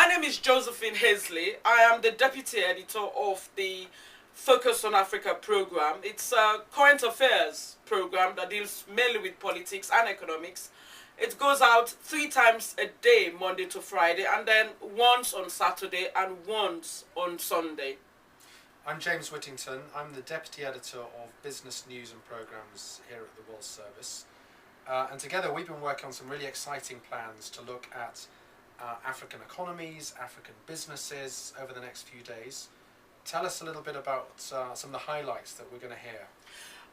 My name is Josephine Hazeley. I am the deputy editor of the Focus on Africa program. It's a current affairs program that deals mainly with politics and economics. It goes out 3 times a day, Monday to Friday, and then once on Saturday and once on Sunday. I'm James Whittingdon. I'm the Deputy Editor of Business News and Programmes here at the World Service. And together we've been working on some really exciting plans to look at African economies, African businesses over the next few days. Tell us a little bit about some of the highlights that we're going to hear.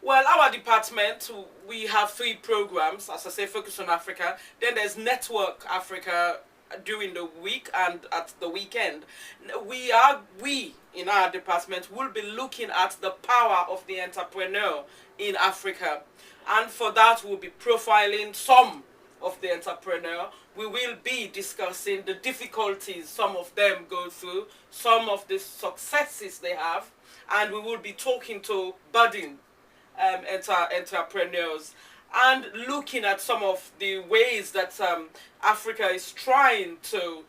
Well, our department, we have 3 programs, as I say, Focus on Africa. Then there's Network Africa during the week and at the weekend. We in our department will be looking at the power of the entrepreneur in Africa. And for that, we'll be profiling some of the entrepreneur. We will be discussing the difficulties some of them go through, some of the successes they have, and we will be talking to budding entrepreneurs and looking at some of the ways that Africa is trying to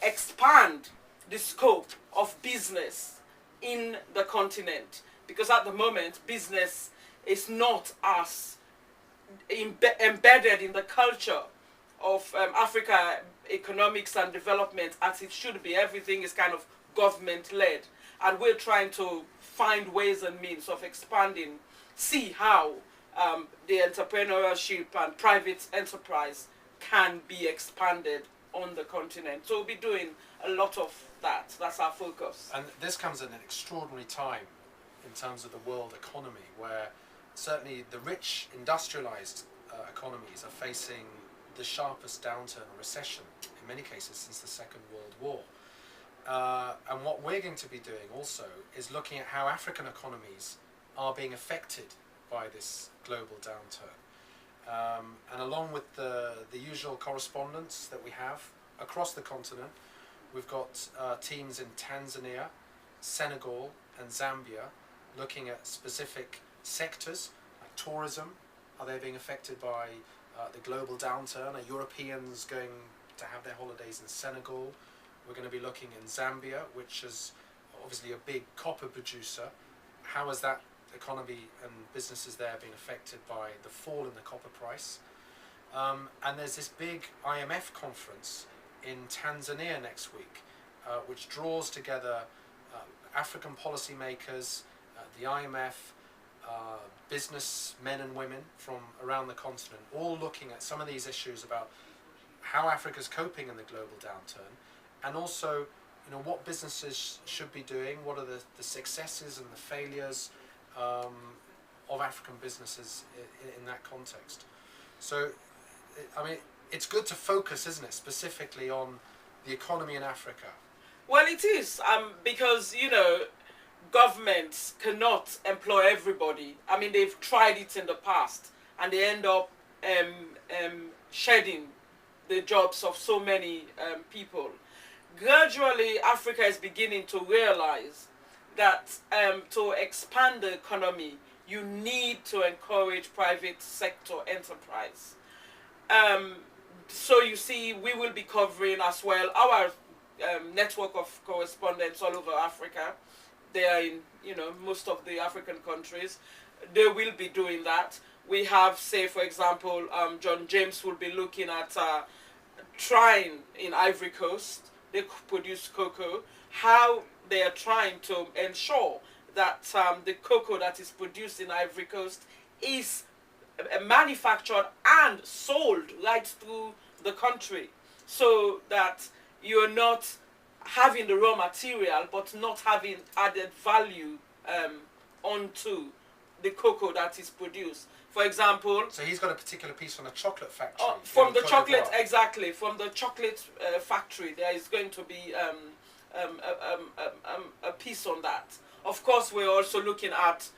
expand the scope of business in the continent, because at the moment business is not as embedded in the culture of Africa economics and development as it should be. Everything is kind of government led, and we're trying to find ways and means of expanding, see how the entrepreneurship and private enterprise can be expanded on the continent. So we'll be doing a lot of that. That's our focus. And this comes at an extraordinary time in terms of the world economy, where certainly the rich industrialized economies are facing the sharpest downturn or recession in many cases since the Second World War. And what we're going to be doing also is looking at how African economies are being affected by this global downturn. And along with the usual correspondence that we have across the continent, we've got teams in Tanzania, Senegal and Zambia looking at specific sectors like tourism. Are they being affected by the global downturn? Are Europeans going to have their holidays in Senegal? We're going to be looking in Zambia, which is obviously a big copper producer. How has that economy and businesses there being affected by the fall in the copper price? And there's this big IMF conference in Tanzania next week, which draws together African policymakers, the IMF, businessmen and women from around the continent, all looking at some of these issues about how Africa's coping in the global downturn, and also, what businesses should be doing, what are the successes and the failures of African businesses in that context. So, it's good to focus, isn't it, specifically on the economy in Africa? Well, it is, because, governments cannot employ everybody. They've tried it in the past, and they end up shedding the jobs of so many people. Gradually, Africa is beginning to realize that to expand the economy, you need to encourage private sector enterprise. So you see, we will be covering as well our network of correspondents all over Africa. They are in, most of the African countries. They will be doing that. We have, say, for example, John James will be looking at trying in Ivory Coast. They produce cocoa. How they are trying to ensure that the cocoa that is produced in Ivory Coast is manufactured and sold right through the country, so that you're not having the raw material but not having added value onto the cocoa that is produced. For example, so he's got a particular piece from a chocolate factory. From the chocolate, exactly. From the chocolate factory, there is going to be a piece on that. Of course, we're also looking at,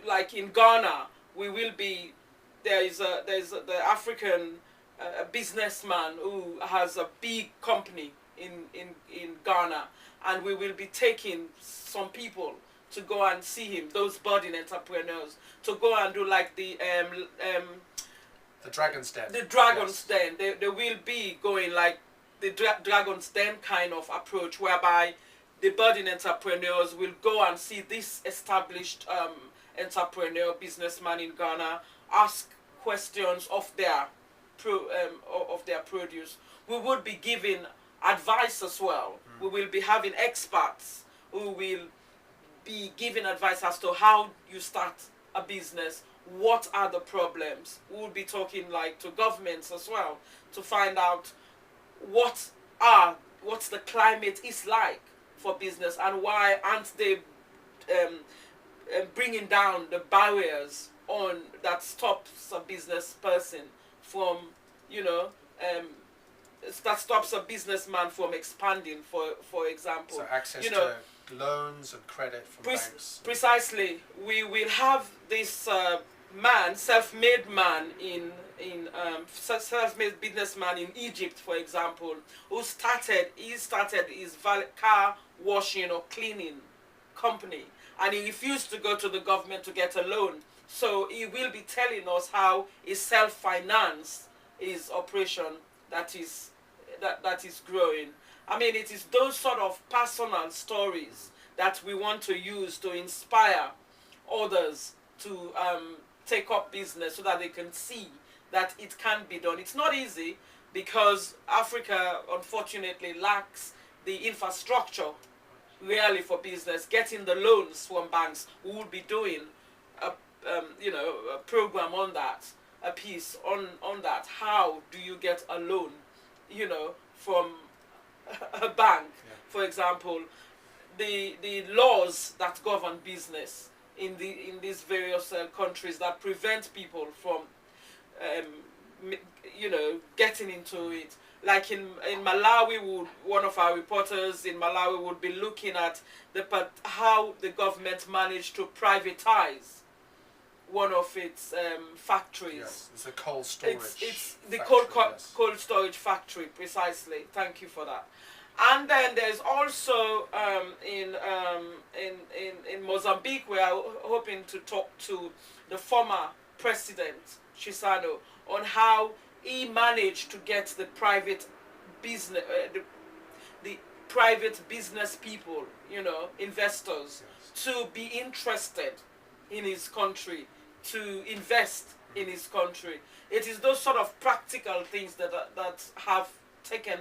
like in Ghana, we will be. There's the African businessman who has a big company in Ghana, and we will be taking some people to go and see him, those budding entrepreneurs, to go and do like the Dragon's Den. The Dragon's Den. They will be going like the Dragon's Den kind of approach, whereby the budding entrepreneurs will go and see this established entrepreneur, businessman in Ghana, ask questions of their produce. We would be giving advice as well. We will be having experts who will be giving advice as to how you start a business, what are the problems. We will be talking like to governments as well to find out what the climate is like for business, and why aren't they bringing down the barriers on that stops a business person from, that stops a businessman from expanding, for example. So access to loans and credit from banks. Precisely. We will have this man, self-made man self-made businessman in Egypt, for example, who started his car washing or cleaning company, and he refused to go to the government to get a loan. So he will be telling us how he self-financed his operation that is growing. I mean, it is those sort of personal stories that we want to use to inspire others to take up business, so that they can see that it can be done. It's not easy, because Africa unfortunately lacks the infrastructure really for business, getting the loans from banks. We will be doing a program on that, a piece on that. How do you get a loan, from a bank? Yeah. For example, the laws that govern business in these various countries that prevent people from getting into it. Like in Malawi, one of our reporters in Malawi would be looking at how the government managed to privatize one of its factories. Yes, it's a cold storage. It's the factory, cold storage factory, precisely. Thank you for that. And then there's also in Mozambique, we are hoping to talk to the former president Chisano on how he managed to get the private business, the private business people, investors, yes, to be interested in his country, to invest in his country. It is those sort of practical things that have taken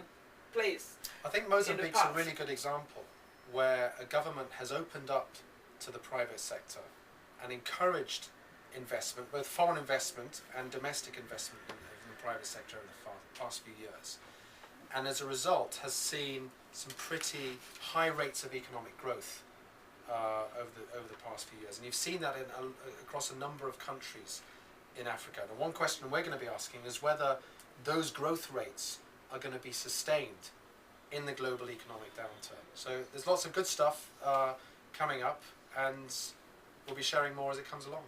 place. I think Mozambique's a really good example where a government has opened up to the private sector and encouraged investment, both foreign investment and domestic investment in the private sector in the past few years, and as a result has seen some pretty high rates of economic growth over the past few years. And you've seen that across a number of countries in Africa. And one question we're going to be asking is whether those growth rates are going to be sustained in the global economic downturn. So there's lots of good stuff coming up, and we'll be sharing more as it comes along.